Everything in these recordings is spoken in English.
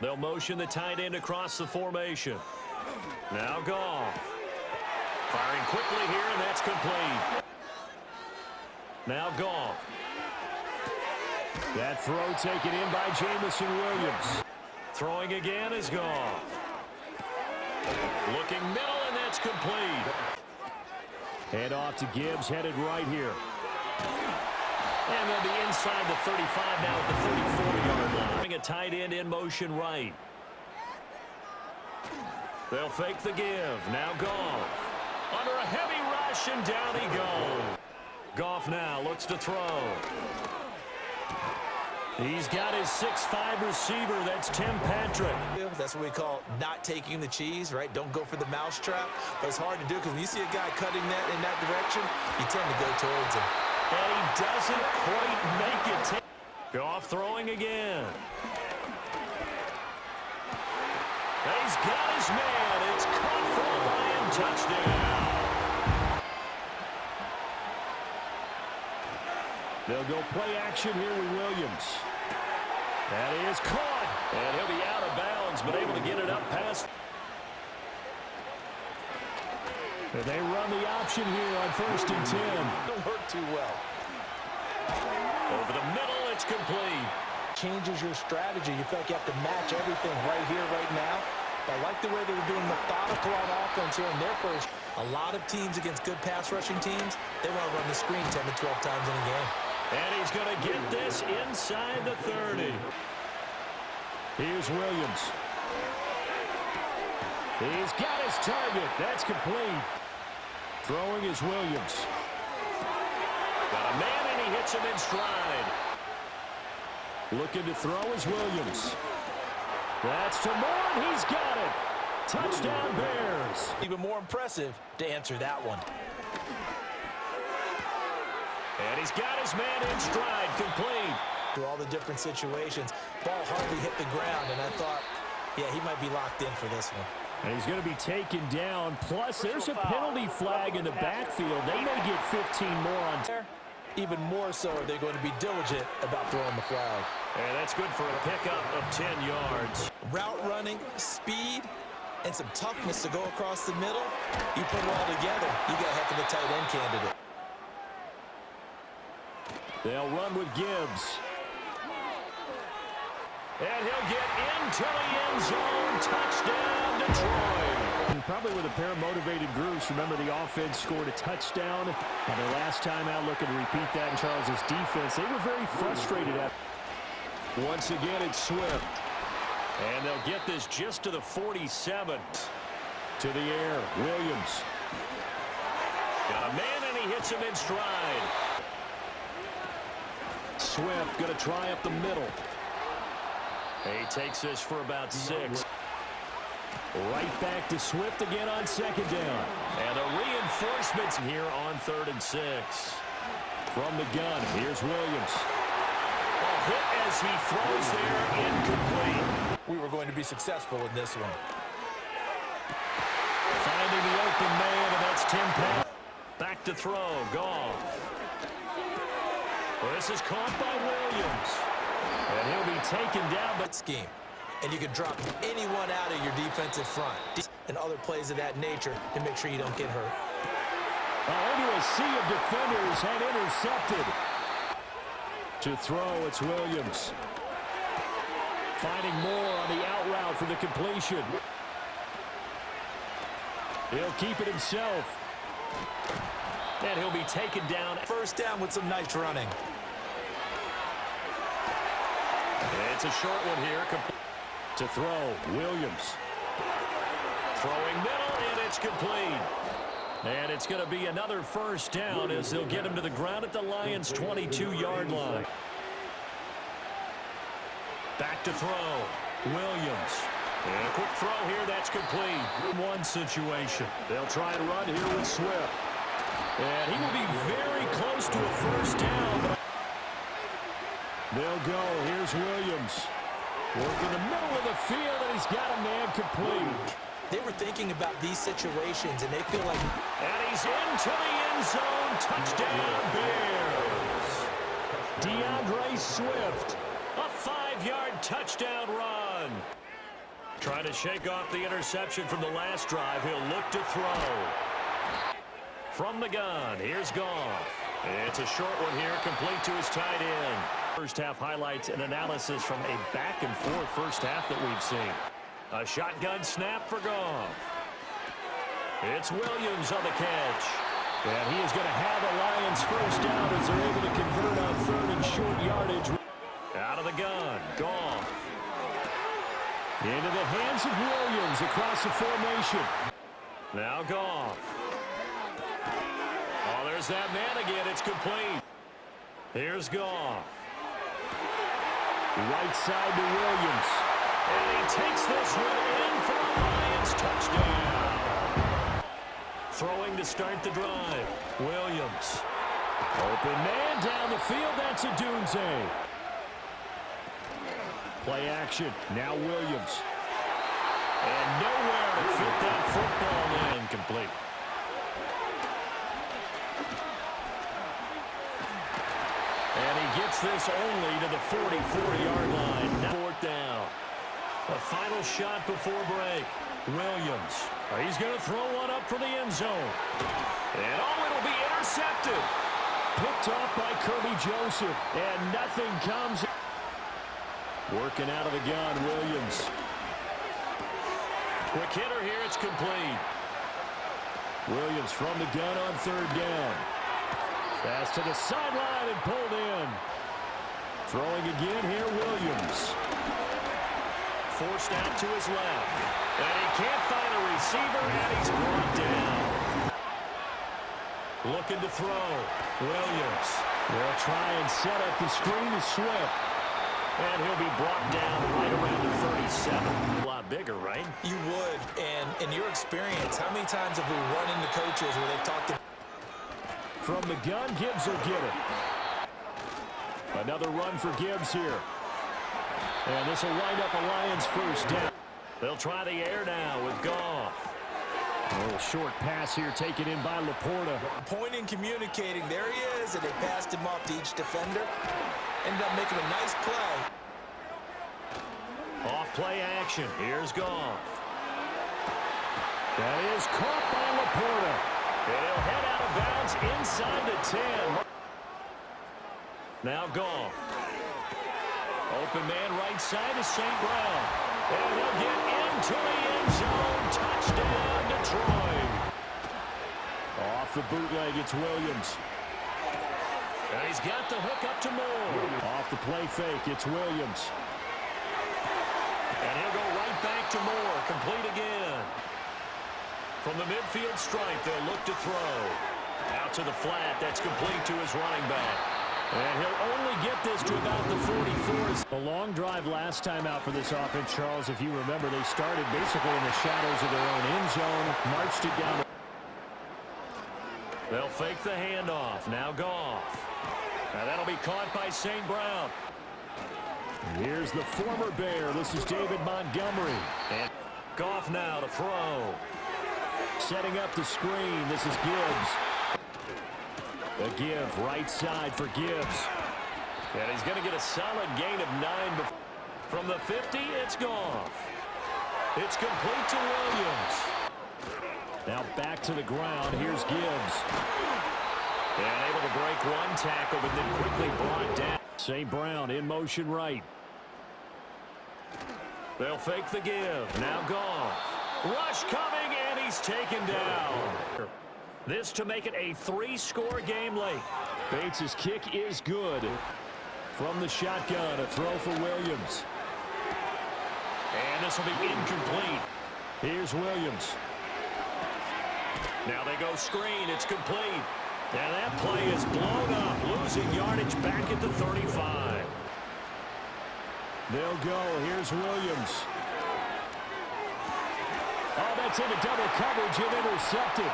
They'll motion the tight end across the formation. Now Goff. Firing quickly here, and that's complete. Now Goff. That throw taken in by Jamison Williams. Throwing again is Goff. Looking middle, and that's complete. Hand off to Gibbs, headed right here. And they'll be inside the 35 now at the 34-yard line. A tight end in motion right. They'll fake the give. Now Goff. Under a heavy rush, and down he goes. Goff now looks to throw. He's got his 6'5" receiver. That's Tim Patrick. That's what we call not taking the cheese, right? Don't go for the mousetrap. But it's hard to do because when you see a guy cutting that in that direction, you tend to go towards him. And he doesn't quite make it. Goff throwing again. He's got his man. It's caught for a Lion touchdown. They'll go play action here with Williams. That is caught. And he'll be out of bounds, but able to get it up past. And they run the option here on 1st and 10. Don't work too well. Over the middle, it's complete. Changes your strategy. You feel like you have to match everything right here, right now. But I like the way they were doing methodical on offense here in their first. A lot of teams against good pass rushing teams, they want to run the screen 10 to 12 times in a game. And he's going to get this inside the 30. Here's Williams. He's got his target. That's complete. Throwing is Williams. Got a man, and he hits him in stride. Looking to throw is Williams. That's to Moore, and he's got it. Touchdown Bears. Even more impressive to answer that one. And he's got his man in stride, complete. Through all the different situations, ball hardly hit the ground, and I thought, yeah, he might be locked in for this one. And he's going to be taken down. Plus, there's a penalty flag in the backfield. They may get 15 more on there. Even more so are they going to be diligent about throwing the flag. And that's good for a pickup of 10 yards. Route running, speed, and some toughness to go across the middle. You put it all together, you got a heck of a tight end candidate. They'll run with Gibbs. And he'll get into the end zone. Touchdown, Detroit. And probably with a pair of motivated groups. Remember, the offense scored a touchdown. And their last time out looking to repeat that in Charles' defense. They were very frustrated at. Once again, it's Swift. And they'll get this just to the 47. To the air, Williams. Got a man, and he hits him in stride. Swift going to try up the middle. He takes this for about 6. Right back to Swift again on 2nd down. And the reinforcements here on 3rd and 6. From the gun, here's Williams. A hit as he throws there, incomplete. We were going to be successful in this one. Finding the open man, and that's Tim Patrick. Back to throw, Goff. Well, this is caught by Williams. And he'll be taken down by scheme. And you can drop anyone out of your defensive front and other plays of that nature to make sure you don't get hurt. Into a sea of defenders and intercepted. To throw, it's Williams. Finding more on the out route for the completion. He'll keep it himself. And he'll be taken down. First down with some nice running. It's a short one here. To throw, Williams. Throwing middle, and it's complete. And it's going to be another first down as they'll get him to the ground at the Lions' 22-yard line. Back to throw, Williams. And a quick throw here, that's complete. One situation. They'll try and run here with Swift. And he will be very close to a first down. They'll go. Here's Williams. Working the middle of the field, and he's got a man complete. They were thinking about these situations, and they feel like... And he's into the end zone. Touchdown, Bears. DeAndre Swift. A 5-yard touchdown run. Trying to shake off the interception from the last drive. He'll look to throw. From the gun, here's Goff. It's a short one here, complete to his tight end. First half highlights and analysis from a back-and-forth first half that we've seen. A shotgun snap for Goff. It's Williams on the catch. And he is going to have the Lions first down as they're able to convert on third and short yardage. Out of the gun, Goff. Into the hands of Williams across the formation. Now Goff. Oh, there's that man again. It's complete. Here's Goff. Right side to Williams. And he takes this one in for the Lions touchdown. Throwing to start the drive. Williams. Open man down the field. That's a Dunze. Play action. Now Williams. And nowhere to fit that football in. Incomplete. And he gets this only to the 44-yard line. Now fourth down. The final shot before break. Williams. He's going to throw one up for the end zone. And it'll be intercepted. Picked off by Kirby Joseph. And nothing comes. Working out of the gun, Williams. Quick hitter here, it's complete. Williams from the gun on third down. Pass to the sideline and pulled in. Throwing again here, Williams. Forced out to his left. And he can't find a receiver, and he's brought down. Looking to throw. Williams. They'll try and set up the screen to Swift. And he'll be brought down right around the 37. A lot bigger, right? You would. And in your experience, how many times have we run into coaches where they've talked to... From the gun, Gibbs will get it. Another run for Gibbs here. And this will wind up a Lions first down. They'll try the air now with Goff. A little short pass here taken in by Laporta. Pointing, communicating. There he is. And they passed him off to each defender. Ended up making a nice play. Off play action. Here's Goff. That is caught by Laporta. And he'll head out of bounds inside the 10. Now Goff. Open man right side is St. Brown. And he'll get into the end zone. Touchdown, Detroit. Off the bootleg, it's Williams. And he's got the hook up to Moore. Off the play fake, it's Williams. And he'll go right back to Moore. Complete again. From the midfield stripe, they'll look to throw. Out to the flat. That's complete to his running back. And he'll only get this to about the 44. A long drive last time out for this offense, Charles. If you remember, they started basically in the shadows of their own end zone, marched it down. They'll fake the handoff. Now Goff. And that'll be caught by St. Brown. Here's the former Bear. This is David Montgomery. And Goff now to throw. Setting up the screen. This is Gibbs. The give right side for Gibbs. And he's going to get a solid gain of 9. From the 50, it's Goff. It's complete to Williams. Now back to the ground. Here's Gibbs. And able to break one tackle, but then quickly brought down. St. Brown in motion right. They'll fake the give. Now Goff. Rush coming, and he's taken down. This to make it a 3-score game late. Bates' kick is good. From the shotgun, a throw for Williams. And this will be incomplete. Here's Williams. Now they go screen. It's complete. And that play is blown up, losing yardage back at the 35. They'll go. Here's Williams. Oh, that's into double coverage and intercepted.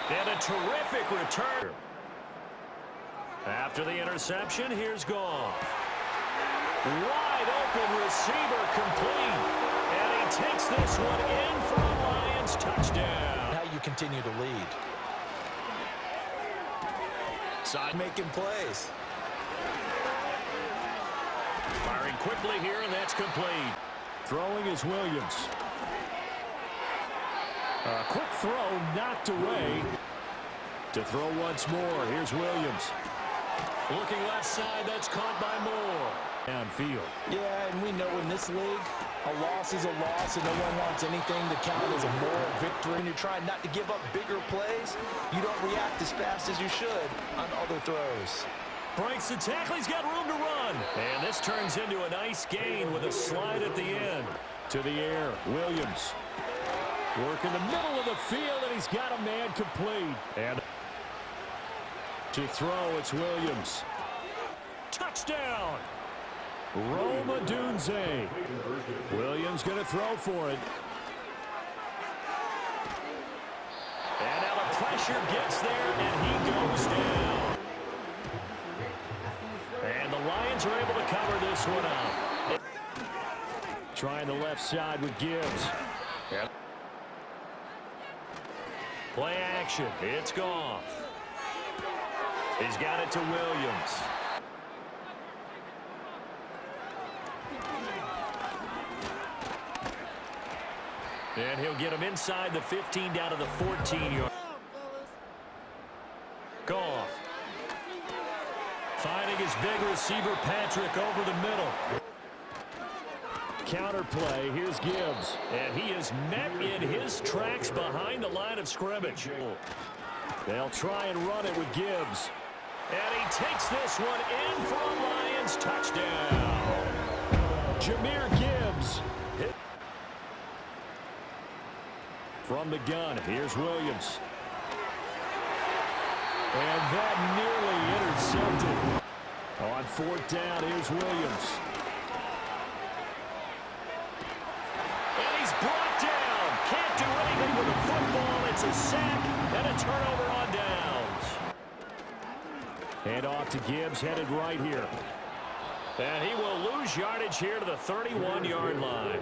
And a terrific return. After the interception, here's Goff. Wide open receiver complete. And he takes this one in for a Lions touchdown. How you continue to lead. Side making plays. Firing quickly here, and that's complete. Throwing is Williams. A quick throw knocked away. To throw once more, here's Williams. Looking left side, that's caught by Moore. Downfield. Yeah, and we know in this league, a loss is a loss, and no one wants anything to count as a moral victory. When you're trying not to give up bigger plays, you don't react as fast as you should on other throws. Breaks the tackle, he's got room to run. And this turns into a nice gain with a slide at the end. To the air, Williams. Work in the middle of the field, and he's got a man complete. And to throw, it's Williams. Touchdown! Roma Dunze. Williams going to throw for it. And now the pressure gets there, and he goes down. And the Lions are able to cover this one out. Trying the left side with Gibbs. Yep. Play action. It's Goff. He's got it to Williams. And he'll get him inside the 15 down to the 14-yard. Goff. Finding his big receiver, Patrick, over the middle. Counter play. Here's Gibbs. And he is met in his tracks behind the line of scrimmage. They'll try and run it with Gibbs. And he takes this one in for a Lions touchdown. Jahmyr Gibbs. From the gun, here's Williams. And that nearly intercepted. On fourth down, here's Williams. And he's brought down. Can't do anything with the football. It's a sack and a turnover on downs. And off to Gibbs, headed right here. And he will lose yardage here to the 31-yard line.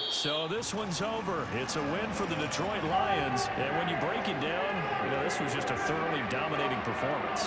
So this one's over. It's a win for the Detroit Lions. And when you break it down, this was just a thoroughly dominating performance.